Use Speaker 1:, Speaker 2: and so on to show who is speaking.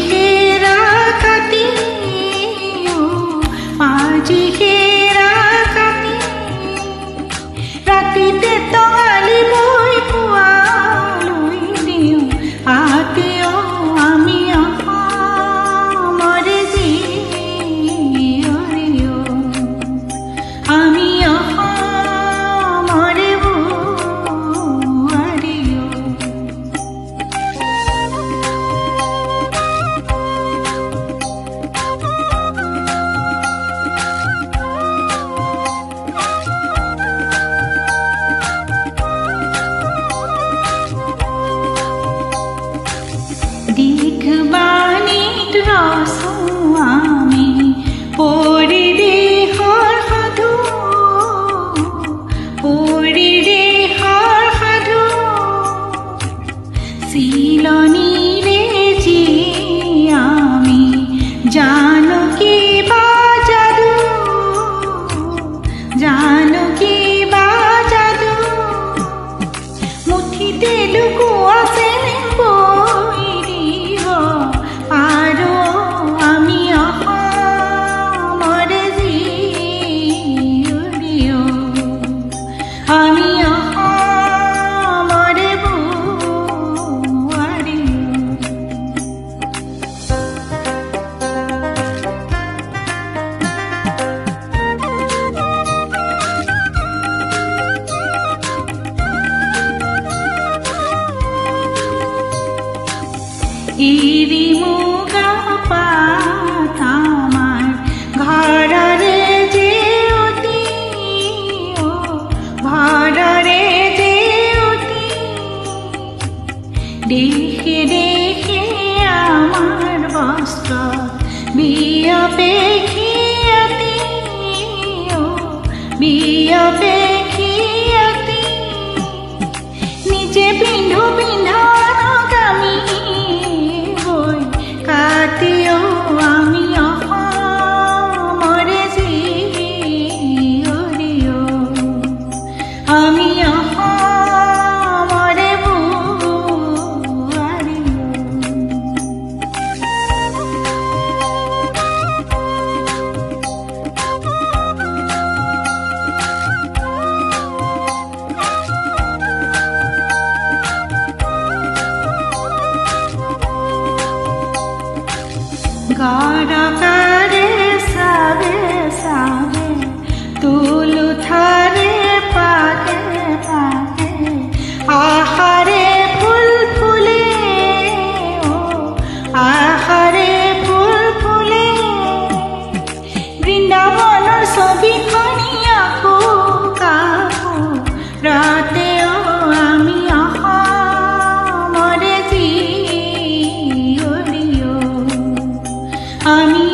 Speaker 1: হেৰা কাটি আজি হেৰা কাটি ৰাতিতে টঙালি বৈ পুৱালৈ দিওঁ আতিও আমি অসমৰে জীয়ৰীও আমি অসমৰে বোৱাৰীও দীঘবাণীত ৰচো আমি পৰিদেশৰ সাধু পৰিদেশৰ সাধু চিলনীৰে যি আমি জানো কিবা যাদু জানো কিবা যাদু মুঠিতে লুকুৱা চেনেহ বৈ দিব আৰু আমি অসমৰে জীয়ৰীও আমি অসমৰে বোৱাৰীও এৰি মুগা পাত আমাৰ ঘৰৰে জেউতি ঘৰৰে জেউতি দেশে দেশে আমাৰ বস্ত্ৰ বিয়পে খিয়াতি বিয়পে খিয়াতি নিজে পিন্ধো পিন্ধানকামি হৈ কাটিও আমি অসমৰে জীয়ৰীও আমি অসমৰে বোৱাৰীও গড়কাৰে চাবে চাবে তুলুঠাৰে পাতে পাতে আশাৰে ফুল ফুলে আশাৰে ফুল ফুলে বৃন্দাবনৰ ছবিখনি আকৌ কাকো ৰাতেও আমি অসমৰে জীয়ৰীও আমি